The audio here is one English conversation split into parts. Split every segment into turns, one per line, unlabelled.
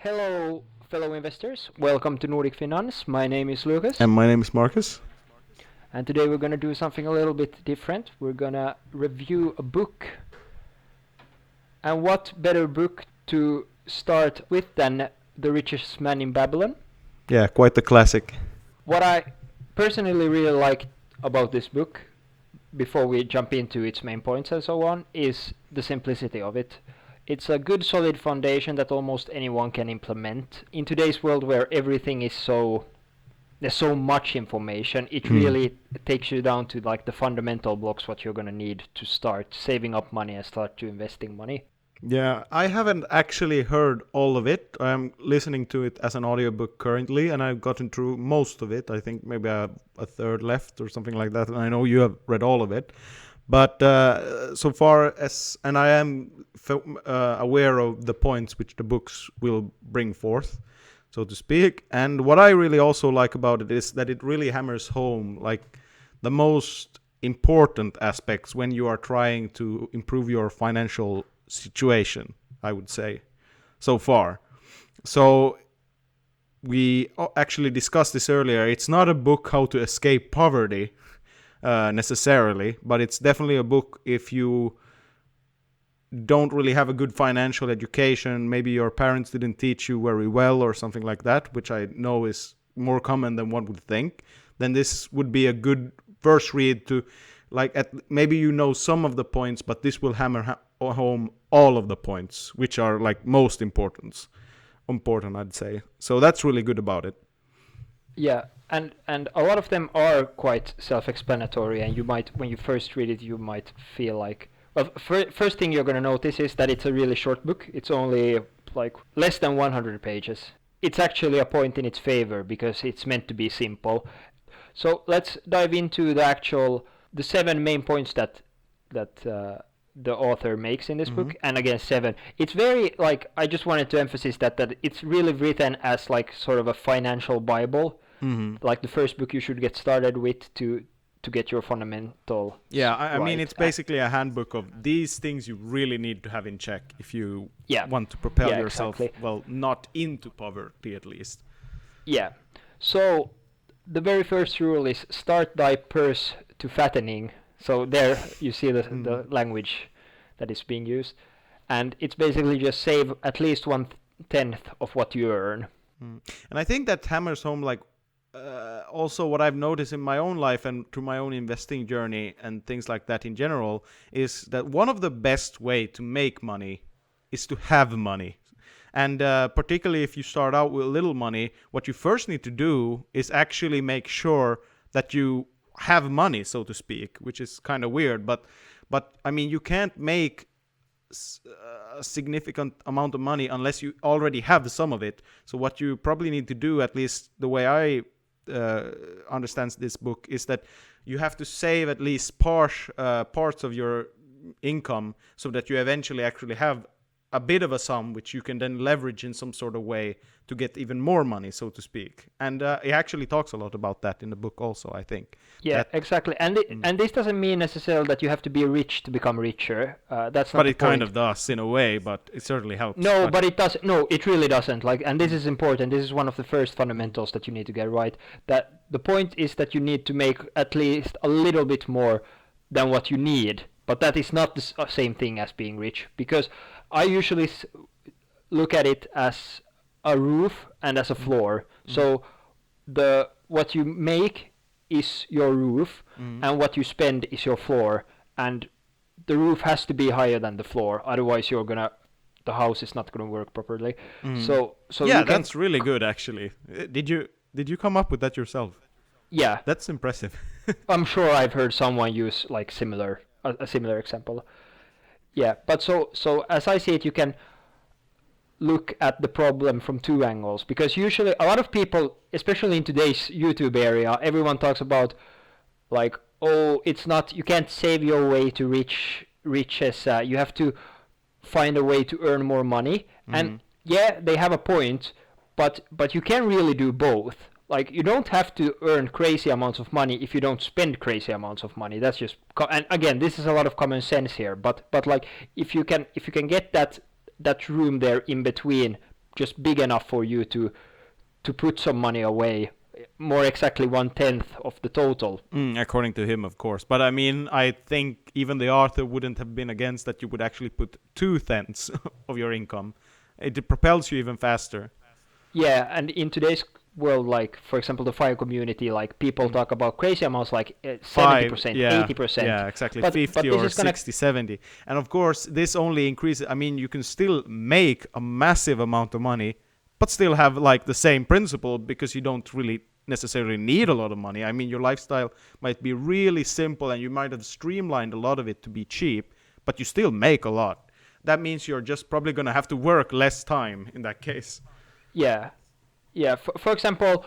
Hello, fellow investors. Welcome to Nordic Finance. My name is Lucas,
And my name is Marcus.
and today we're going to do something a little bit different. We're going to review a book. And what better book to start with than The Richest Man in Babylon?
Yeah, quite the classic.
What I personally really like about this book, before we jump into its main points and so on, is the simplicity of it. It's a good solid foundation that almost anyone can implement. In today's world where everything is there's so much information, it really takes you down to like the fundamental blocks what you're going to need to start saving up money and start to investing money.
Yeah, I haven't actually heard all of it. I'm listening to it as an audiobook currently, and I've gotten through most of it. I think maybe I have a third left or something like that, and I know you have read all of it. But so far as, and I am aware of the points which the books will bring forth, so to speak. And what I really also like about it is that it really hammers home like the most important aspects when you are trying to improve your financial situation, I would say, so far. So we actually discussed this earlier. It's not a book how to escape poverty necessarily, but it's definitely a book if you don't really have a good financial education, maybe your parents didn't teach you very well or something like that, which I know is more common than one would think, then this would be a good first read to maybe you know some of the points, but this will hammer home all of the points, which are like most important, I'd say. So that's really good about it.
Yeah, and a lot of them are quite self-explanatory, and you might, when you first read it, you might feel like, well, first thing you're going to notice is that it's a really short book. It's only like less than 100 pages. It's actually a point in its favor because it's meant to be simple. So let's dive into the 7 main points that the author makes in this book. And again, 7. It's very like, I just wanted to emphasize that it's really written as like sort of a financial Bible. Like the first book you should get started with to get your fundamental.
Yeah, I mean,
right.
it's basically a handbook of these things you really need to have in check if you
Yeah.
want to propel
Yeah,
yourself,
exactly.
well, not into poverty at least.
Yeah. So the very first rule is start thy purse to fattening. So there you see the language that is being used. And it's basically just save at least 1/10 of what you earn.
And I think that hammers home like also what I've noticed in my own life and through my own investing journey and things like that in general is that one of the best way to make money is to have money. And particularly if you start out with little money, what you first need to do is actually make sure that you have money, so to speak, which is kind of weird. But I mean, you can't make a significant amount of money unless you already have some of it. So what you probably need to do, at least the way I understand this book, is that you have to save at least parts of your income so that you eventually actually have a bit of a sum which you can then leverage in some sort of way to get even more money, so to speak. And he actually talks a lot about that in the book also, I think.
Yeah, exactly. And this doesn't mean necessarily that you have to be rich to become richer. That's not
But
the
it kind
point.
of does in a way, but it certainly helps.
No, but it doesn't. No, it really doesn't. Like, and this is important. This is one of the first fundamentals that you need to get right. That the point is that you need to make at least a little bit more than what you need. But that is not the same thing as being rich, because I usually look at it as a roof and as a floor. So what you make is your roof, and what you spend is your floor. And the roof has to be higher than the floor, otherwise the house is not gonna work properly. So
Yeah,
you can,
that's really good actually. Did you come up with that yourself?
yeah,
That's impressive.
I'm sure I've heard someone use like a similar example. Yeah, but so as I see it, you can look at the problem from 2 angles, because usually a lot of people, especially in today's YouTube area, everyone talks about like, oh, it's not, you can't save your way to riches. You have to find a way to earn more money. And yeah, they have a point, but you can really do both. Like, you don't have to earn crazy amounts of money if you don't spend crazy amounts of money. That's just and again, this is a lot of common sense here, but like, if you can get that room there in between, just big enough for you to put some money away, more exactly 1/10 of the total.
According to him, of course. But I mean, I think even the author wouldn't have been against that you would actually put 2/10 of your income. It propels you even faster.
Yeah, and in today's world, like for example the FIRE community, like people talk about crazy amounts like 70%, 80%.
Yeah, exactly.
But
50
this
or
is gonna
60, 70. And of course, this only increases. I mean, you can still make a massive amount of money, but still have like the same principle because you don't really necessarily need a lot of money. I mean, your lifestyle might be really simple and you might have streamlined a lot of it to be cheap, but you still make a lot. That means you're just probably going to have to work less time in that case.
Yeah, yeah. For example,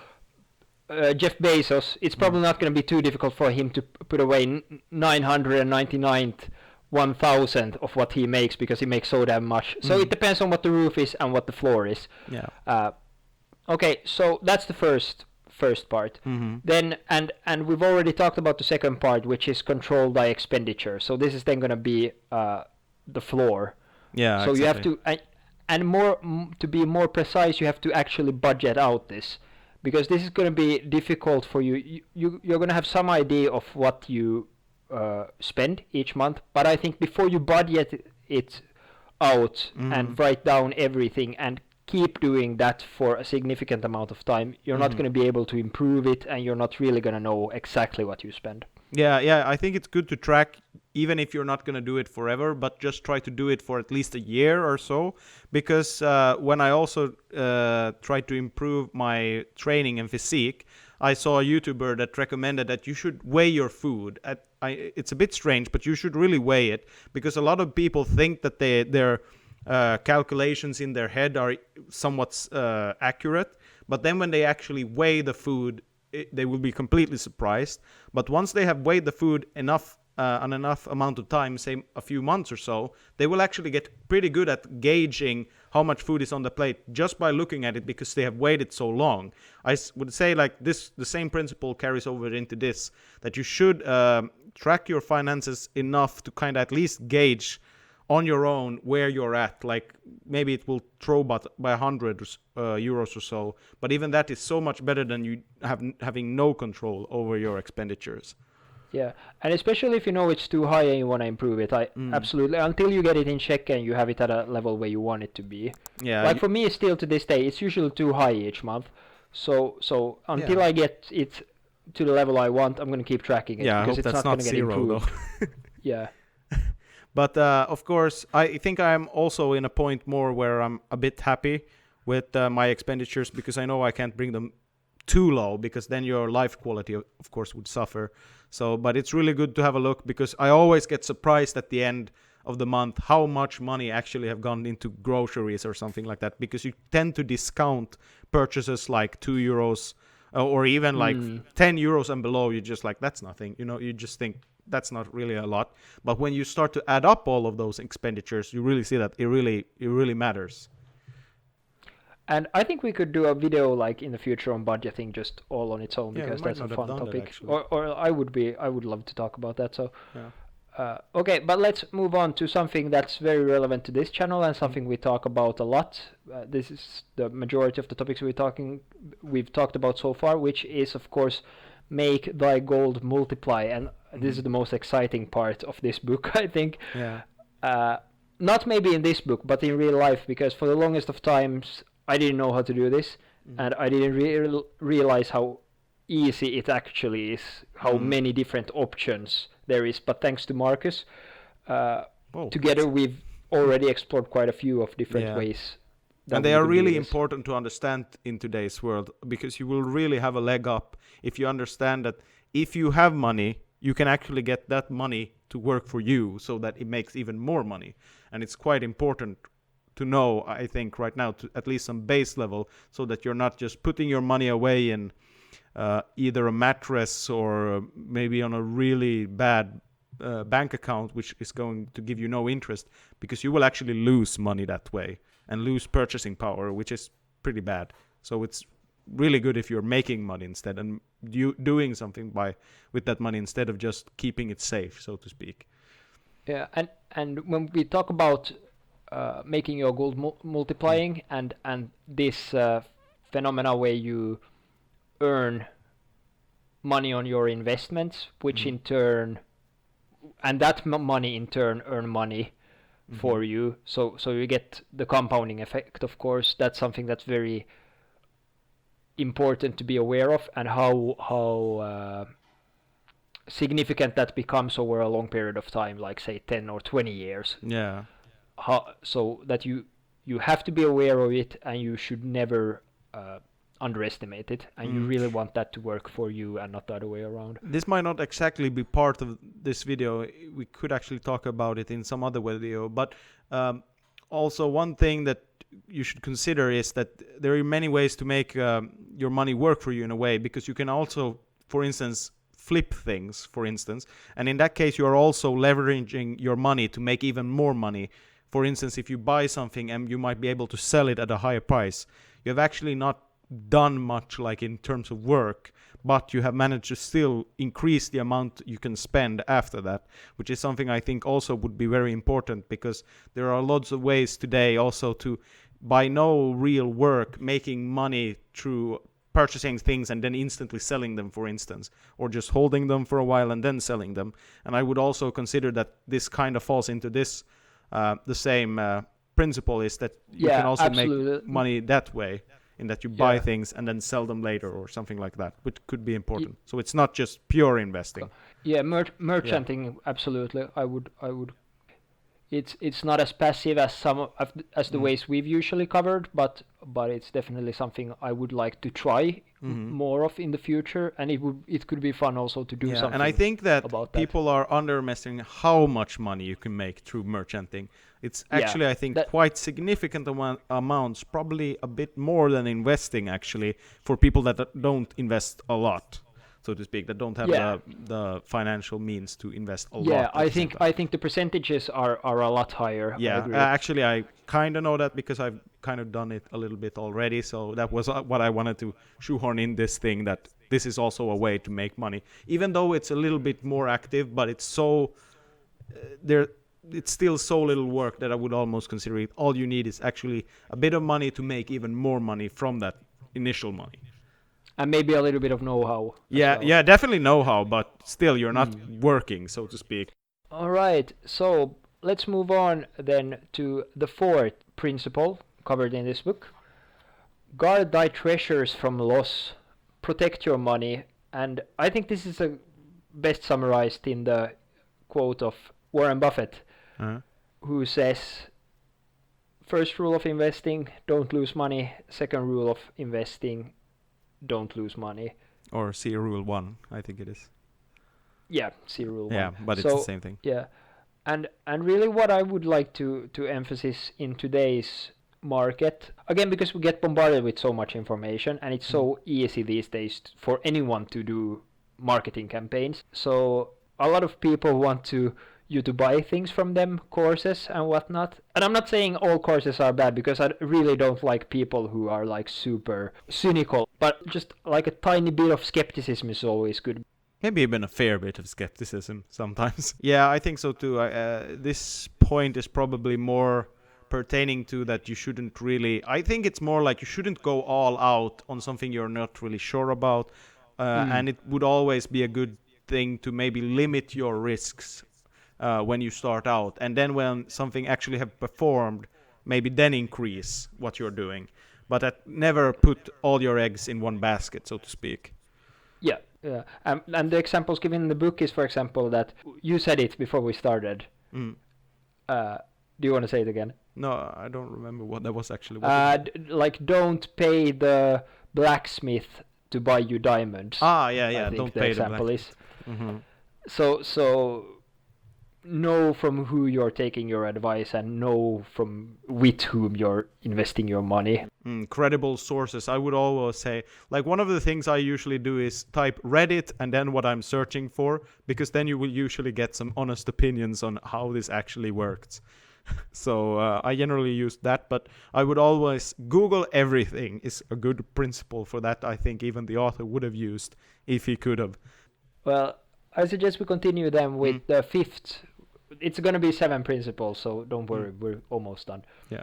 Jeff Bezos, it's probably not going to be too difficult for him to put away 999th 1,000 of what he makes because he makes so damn much. So it depends on what the roof is and what the floor is.
Yeah.
Okay, so that's the first part. Then and we've already talked about the second part, which is controlled by expenditure. So this is then going to be the floor.
Yeah.
So
exactly.
you have to and more to be more precise, you have to actually budget out this, because this is going to be difficult for you. You're going to have some idea of what you spend each month, but I think before you budget it out and write down everything and keep doing that for a significant amount of time, you're not going to be able to improve it, and you're not really going to know exactly what you spend.
Yeah, I think it's good to track, even if you're not going to do it forever, but just try to do it for at least a year or so. Because when I also tried to improve my training and physique, I saw a YouTuber that recommended that you should weigh your food. It's a bit strange, but you should really weigh it, because a lot of people think that their calculations in their head are somewhat accurate, but then when they actually weigh the food, they will be completely surprised. But once they have weighed the food enough amount of time, say a few months or so, they will actually get pretty good at gauging how much food is on the plate just by looking at it, because they have weighed it so long. I would say like this, the same principle carries over into this, that you should track your finances enough to kind of at least gauge on your own where you're at. Like maybe it will throw by 100 euros or so, but even that is so much better than you having no control over your expenditures.
Yeah, and especially if you know it's too high and you want to improve it, absolutely, until you get it in check and you have it at a level where you want it to be.
Yeah,
like for me, still to this day, it's usually too high each month. So until I get it to the level I want, I'm going to keep tracking it, because it's not going to get improved. Yeah.
But of course, I think I'm also in a point more where I'm a bit happy with my expenditures, because I know I can't bring them too low, because then your life quality, of course, would suffer. So, but it's really good to have a look, because I always get surprised at the end of the month how much money actually have gone into groceries or something like that, because you tend to discount purchases like 2 euros or even like 10 euros and below. You just like, that's nothing, you just think that's not really a lot. But when you start to add up all of those expenditures, you really see that it really matters.
And I think we could do a video like in the future on budgeting, just all on its own, because that's a fun topic. Or I would love to talk about that. So, okay, but let's move on to something that's very relevant to this channel and something we talk about a lot. This is the majority of the topics we've talked about so far, which is of course make thy gold multiply, and this is the most exciting part of this book, I think. Not maybe in this book, but in real life, because for the longest of times I didn't know how to do this, and I didn't realize how easy it actually is, how many different options there is. But thanks to Marcus, together we've already explored quite a few of different ways.
And they are really important to understand in today's world, because you will really have a leg up if you understand that if you have money, you can actually get that money to work for you, so that it makes even more money. And it's quite important to know, I think, right now, to at least some base level, so that you're not just putting your money away in either a mattress or maybe on a really bad bank account, which is going to give you no interest, because you will actually lose money that way and lose purchasing power, which is pretty bad. So it's really good if you're making money instead, and doing something with that money instead of just keeping it safe, so to speak.
Yeah, and when we talk about making your gold multiplying, and this phenomena where you earn money on your investments, which in turn, and that money in turn earn money for you. So you get the compounding effect. Of course, that's something that's very important to be aware of, and how significant that becomes over a long period of time, like say 10 or 20 years.
Yeah.
So that you have to be aware of it, and you should never underestimate it, and you really want that to work for you and not the other way around.
This might not exactly be part of this video. We could actually talk about it in some other video, but also one thing that you should consider is that there are many ways to make your money work for you in a way, because you can also, for instance, flip things, for instance, and in that case you are also leveraging your money to make even more money. For instance, if you buy something and you might be able to sell it at a higher price, you have actually not done much like in terms of work, but you have managed to still increase the amount you can spend after that, which is something I think also would be very important, because there are lots of ways today also to, by no real work, making money through purchasing things and then instantly selling them, for instance, or just holding them for a while and then selling them. And I would also consider that this kind of falls into this the same principle, is that you can also make money that way, in that you buy things and then sell them later or something like that, which could be important. So it's not just pure investing.
Yeah, merchanting, absolutely. I would. It's not as passive as as the ways we've usually covered, but it's definitely something I would like to try more of in the future, and it could be fun also to do something.
And I think that
about
people are underestimating how much money you can make through merchanting. It's actually, I think, quite significant amounts, probably a bit more than investing, actually, for people that don't invest a lot, so to speak, that don't have the financial means to invest a lot.
Yeah, I think the percentages are a lot higher.
Yeah, actually, I kind of know that because I've kind of done it a little bit already. So that was what I wanted to shoehorn in this thing, that this is also a way to make money, even though it's a little bit more active, but it's so it's still so little work that I would almost consider it. All you need is actually a bit of money to make even more money from that initial money.
And maybe a little bit of know-how.
Yeah, definitely know-how, but still you're not working, so to speak.
All right, so let's move on then to the fourth principle covered in this book. Guard thy treasures from loss, protect your money, and I think this is best summarized in the quote of Warren Buffett, who says, first rule of investing, don't lose money. Second rule of investing, don't lose money.
Or C rule 1, I think it is.
Yeah, C rule 1.
Yeah, but it's the same thing.
Yeah, and really what I would like to emphasize in today's market, again, because we get bombarded with so much information, and it's so easy these days for anyone to do marketing campaigns. So a lot of people want you to buy things from them, courses and whatnot. And I'm not saying all courses are bad, because I really don't like people who are like super cynical, but just like a tiny bit of skepticism is always good.
Maybe even a fair bit of skepticism sometimes. Yeah, I think so too. This point is probably more pertaining to that you shouldn't really, I think it's more like you shouldn't go all out on something you're not really sure about, and it would always be a good thing to maybe limit your risks when you start out, and then when something actually have performed, maybe then increase what you're doing, but never put all your eggs in one basket, so to speak.
Yeah. And the examples given in the book is, for example, that you said it before we started. Do you want to say it again?
No, I don't remember what that was actually.
Like, don't pay the blacksmith to buy you diamonds.
Yeah.
Don't pay the blacksmith. So know from who you're taking your advice, and know with whom you're investing your money.
Credible sources. I would always say, like, one of the things I usually do is type Reddit and then what I'm searching for, because then you will usually get some honest opinions on how this actually works. So I generally use that, but I would always Google everything is a good principle for that. I think even the author would have used if he could have.
Well, I suggest we continue then with the fifth it's going to be 7 principles, so don't worry, we're almost done.
Yeah.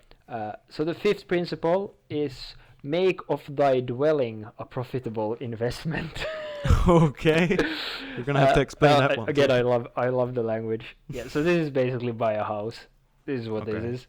So the 5th principle is make of thy dwelling a profitable investment.
Okay. You're gonna have to explain that one.
Again, I love the language. Yeah, so this is basically buy a house. This is what this is.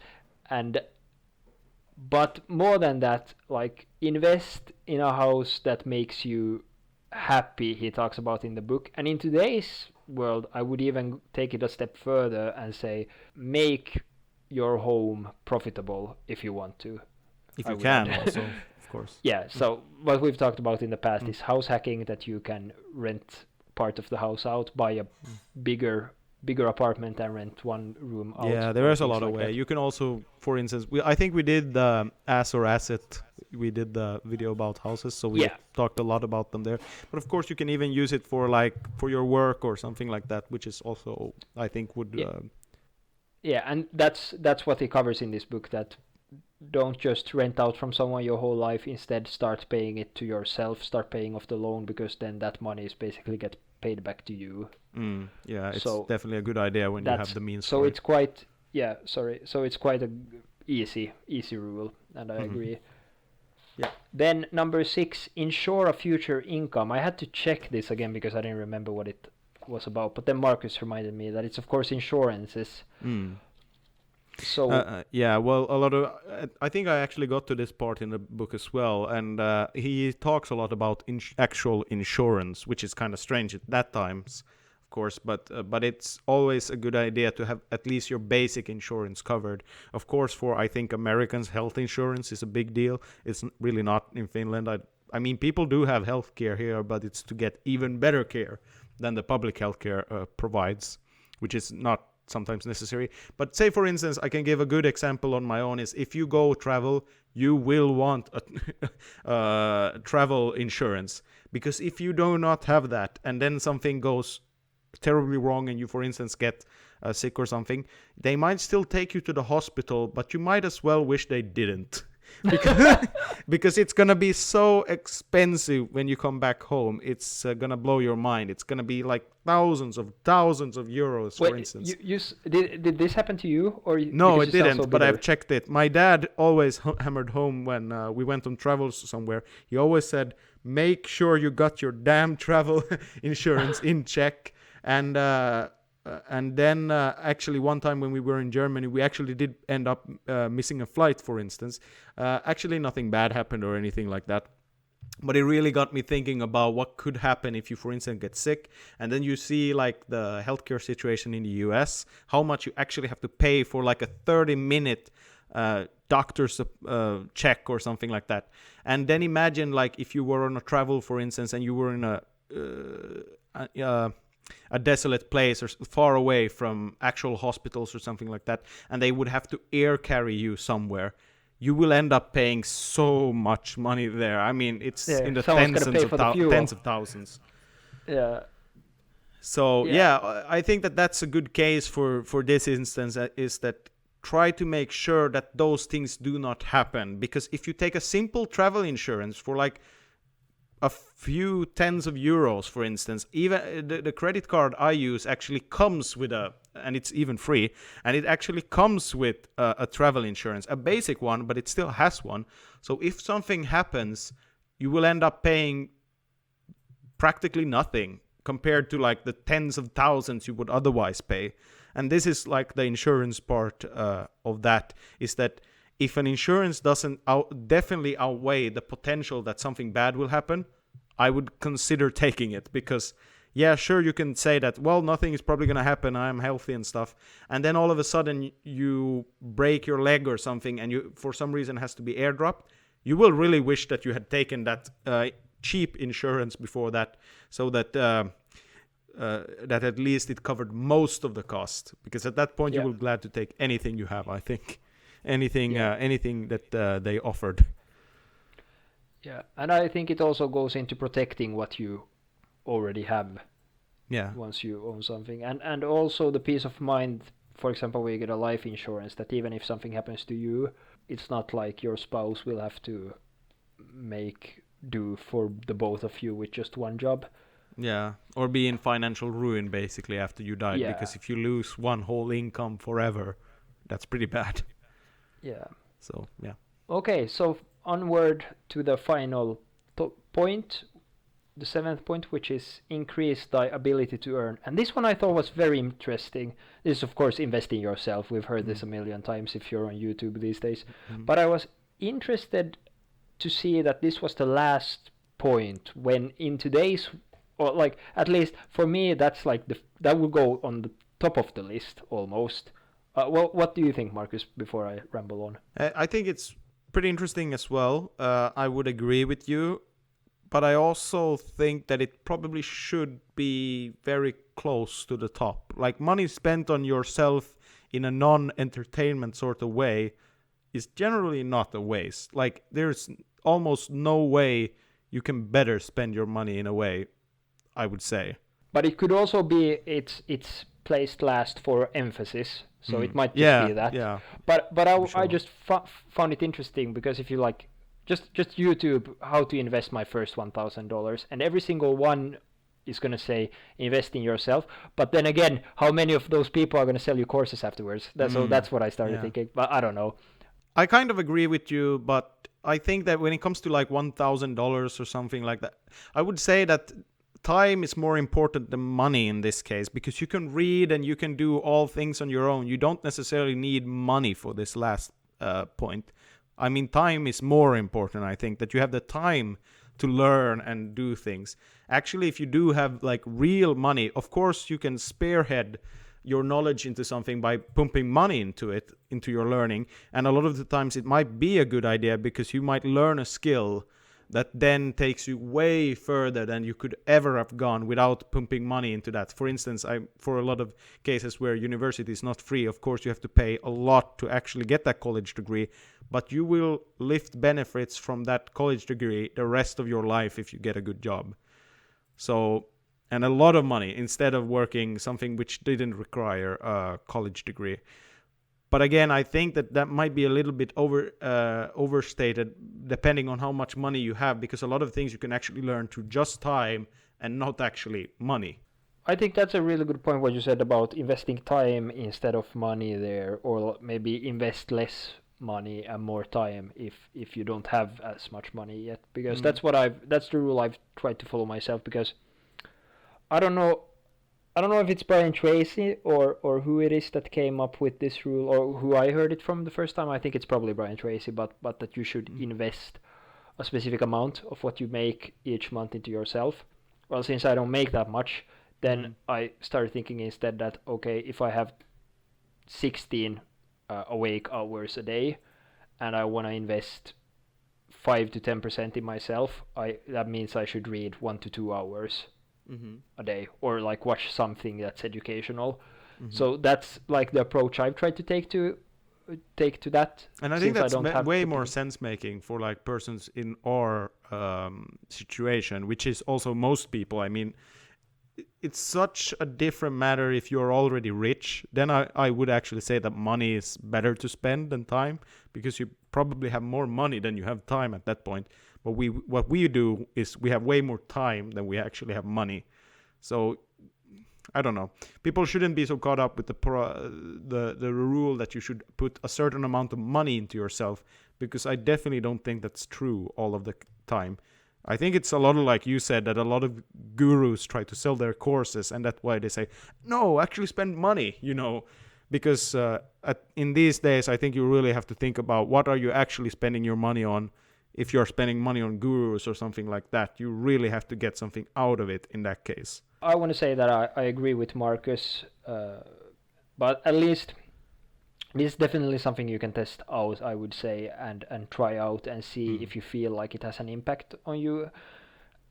But more than that, like, invest in a house that makes you happy, he talks about in the book. And in today's world, I would even take it a step further and say, make your home profitable if you want to.
If you can, also, of course.
Yeah, so what we've talked about in the past is house hacking, that you can rent part of the house out, buy a bigger apartment and rent one room out.
Yeah, there is a lot of
like
way.
that.
You can also, for instance, I think we did the As or Asset. We did the video about houses, so we talked a lot about them there. But of course, you can even use it for your work or something like that, which is also, I think, would.
Yeah, and that's what he covers in this book. That don't just rent out from someone your whole life. Instead, start paying it to yourself. Start paying off the loan, because then that money is basically get paid back to you.
Yeah, it's definitely a good idea when you have the means.
So it's quite So it's quite a easy rule, and I agree.
Yeah.
Then number 6, ensure a future income. I had to check this again because I didn't remember what it was about. But then Marcus reminded me that it's of course insurances. So
yeah, well, a lot of I think I actually got to this part in the book as well, and he talks a lot about actual insurance, which is kind of strange at that times, of course, but it's always a good idea to have at least your basic insurance covered. Of course, for I think Americans, health insurance is a big deal. It's really not in Finland. I mean, people do have health care here, but it's to get even better care than the public health care provides, which is not sometimes necessary. But say, for instance, I can give a good example on my own, is if you go travel, you will want a travel insurance, because if you do not have that and then something goes terribly wrong and you, for instance, get sick or something, they might still take you to the hospital, but you might as well wish they didn't. Because it's gonna be so expensive when you come back home. It's gonna blow your mind. It's gonna be like thousands of euros.
Wait,
for instance.
Did this happen to you, or
no, it didn't? But I've checked it. My dad always hammered home when we went on travels somewhere. He always said, "Make sure you got your damn travel insurance in check." And then actually one time when we were in Germany, we actually did end up missing a flight, for instance. Actually nothing bad happened or anything like that. But it really got me thinking about what could happen if you, for instance, get sick. And then you see like the healthcare situation in the US, how much you actually have to pay for like a 30-minute doctor's check or something like that. And then imagine like if you were on a travel, for instance, and you were in a desolate place or far away from actual hospitals or something like that, and they would have to air carry you somewhere. You will end up paying so much money there. I mean, it's in the tens of thousands.
Yeah.
So I think that's a good case for this instance, is that try to make sure that those things do not happen. Because if you take a simple travel insurance for like a few tens of euros, for instance, even the credit card I use actually comes with and it's even free, and it actually comes with a travel insurance, a basic one, but it still has one. So if something happens, you will end up paying practically nothing compared to like the tens of thousands you would otherwise pay. And this is like the insurance part of that, is that if an insurance doesn't definitely outweigh the potential that something bad will happen, I would consider taking it. Because, yeah, sure, you can say that, well, nothing is probably going to happen, I'm healthy and stuff. And then all of a sudden you break your leg or something, and you, for some reason, has to be airdropped. You will really wish that you had taken that cheap insurance before that, so that that at least it covered most of the cost. Because at that point, you will be glad to take anything you have, I think. Anything that they offered.
Yeah, and I think it also goes into protecting what you already have.
Yeah.
Once you own something, and also the peace of mind. For example, when you get a life insurance, that even if something happens to you, it's not like your spouse will have to make do for the both of you with just one job.
Yeah, or be in financial ruin basically after you died,
Yeah,
because if you lose one whole income forever, that's pretty bad.
yeah.
So yeah.
Okay, so onward to the final point, the seventh point, which is increase thy ability to earn. And this one I thought was very interesting. This is, of course, investing yourself. We've heard this
Mm.
a million times if you're on YouTube these days.
Mm.
But I was interested to see that this was the last point when in today's, or like at least for me, that's like that would go on the top of the list almost. Well, what do you think, Marcus? Before I ramble on.
I think it's pretty interesting as well. I would agree with you, but I also think that it probably should be very close to the top. Like money spent on yourself in a non-entertainment sort of way is generally not a waste. Like there's almost no way you can better spend your money in a way, I would say.
But it could also be it's placed last for emphasis, so it
Mm.
might just be
Yeah,
that.
yeah,
But
to be
I
sure.
just found it interesting because if you like just YouTube how to invest my first $1,000, and every single one is gonna say invest in yourself. But then again, how many of those people are gonna sell you courses afterwards? So
Mm.
that's what I started
Yeah.
thinking. But I don't know.
I kind of agree with you, but I think that when it comes to like $1,000 or something like that, I would say that time is more important than money in this case, because you can read and you can do all things on your own. You don't necessarily need money for this last point. I mean, time is more important, I think, that you have the time to learn and do things. Actually, if you do have like real money, of course, you can spearhead your knowledge into something by pumping money into it, into your learning. And a lot of the times it might be a good idea because you might learn a skill that then takes you way further than you could ever have gone without pumping money into that. For instance, for a lot of cases where university is not free, of course you have to pay a lot to actually get that college degree, but you will lift benefits from that college degree the rest of your life if you get a good job. So, and a lot of money instead of working something which didn't require a college degree. But again, I think that might be a little bit overstated depending on how much money you have, because a lot of things you can actually learn through just time and not actually money.
I think that's a really good point what you said about investing time instead of money there, or maybe invest less money and more time if you don't have as much money yet. Because
Mm.
that's the rule I've tried to follow myself. Because I don't know I don't know if it's Brian Tracy or who it is that came up with this rule or who I heard it from the first time. I think it's probably Brian Tracy, but that you should
Mm.
invest a specific amount of what you make each month into yourself. Well, since I don't make that much, then
Mm.
I started thinking instead that okay, if I have 16 awake hours a day and I want to invest 5 to 10% in myself, I that means I should read 1 to 2 hours
Mm-hmm.
a day or like watch something that's educational.
Mm-hmm.
So that's like the approach I've tried to take to that
And I think
since I
that's
don't have
way
the
more
big.
sense making for like persons in our situation, which is also most people. I mean, it's such a different matter if you're already rich. Then I would actually say that money is better to spend than time, because you probably have more money than you have time at that point. But what we do is we have way more time than we actually have money. So I don't know. People shouldn't be so caught up with the rule that you should put a certain amount of money into yourself, because I definitely don't think that's true all of the time. I think it's a lot of, like you said, that a lot of gurus try to sell their courses, and that's why they say, no, actually spend money, because in these days, I think you really have to think about what are you actually spending your money on. If you're spending money on gurus or something like that, you really have to get something out of it in that case.
I want to say that I agree with Marcus, but at least this is definitely something you can test out, I would say, and try out and see
Mm.
if you feel like it has an impact on you.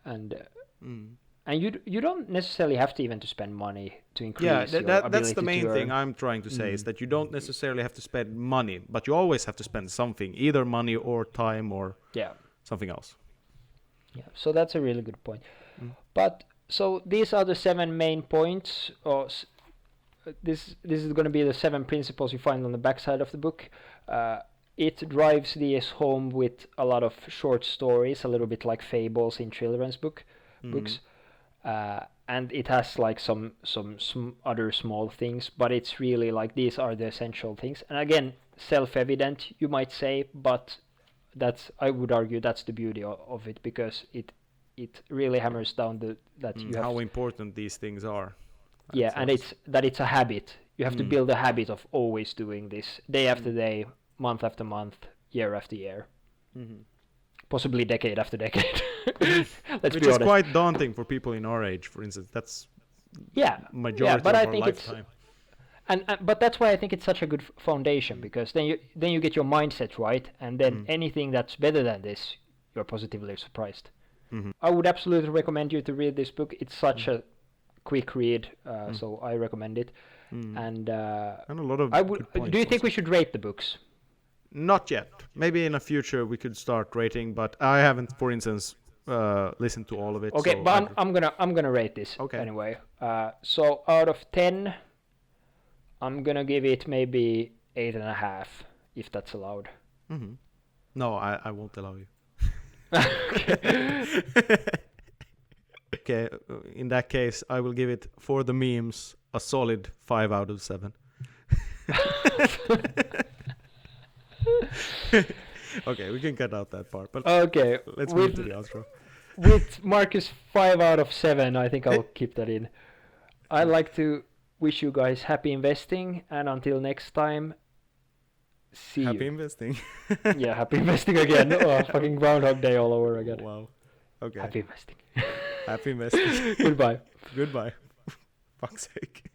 And
Mm.
you don't necessarily have to even to spend money to
Yeah,
increase your
that's the
ability to
main thing
earn.
I'm trying to say, is
Mm.
that you don't necessarily have to spend money, but you always have to spend something, either money or time or
Yeah,
something else.
yeah. So that's a really good point.
Mm.
But so these are the 7 main points, or this is going to be the 7 principles you find on the backside of the book. It drives these home with a lot of short stories, a little bit like fables in children's
Mm.
books. And it has like some other small things, but it's really like these are the essential things. And again, self-evident, you might say, but that's, I would argue, that's the beauty of it, because it really hammers down that you have
how important these things are.
yeah, and it's a habit. You have to build a habit of always doing this day after day, month after month, year after year, possibly decade after decade. Let's
Which
be
is
honest.
quite daunting for people in our age, for instance. That's majority
but
of
I
our
think
lifetime.
and but that's why I think it's such a good foundation, because then you get your mindset right, and then anything that's better than this, you're positively surprised. I would absolutely recommend you to read this book. It's such a quick read, so I recommend it. And
And a lot of
I would.
good points
Do you think
also.
we should rate the books?
Not yet. Maybe in the future we could start rating, but I haven't, for instance, listened to all of it.
Okay,
so
but I'm gonna rate this anyway. So out of 10, I'm gonna give it maybe 8.5, if that's allowed.
No, I won't allow you.
Okay.
Okay, in that case, I will give it, for the memes, a solid 5 out of 7. Okay, we can cut out that part, but
Okay.
let's move to the outro.
With Marcus 5 out of 7, I think I'll keep that in. I'd like to wish you guys happy investing, and until next time, see
Happy
you.
investing.
Yeah, happy investing again. Oh, fucking Groundhog Day all over again.
Wow. Okay.
Happy investing.
Happy investing.
Goodbye.
Goodbye. Fuck's sake.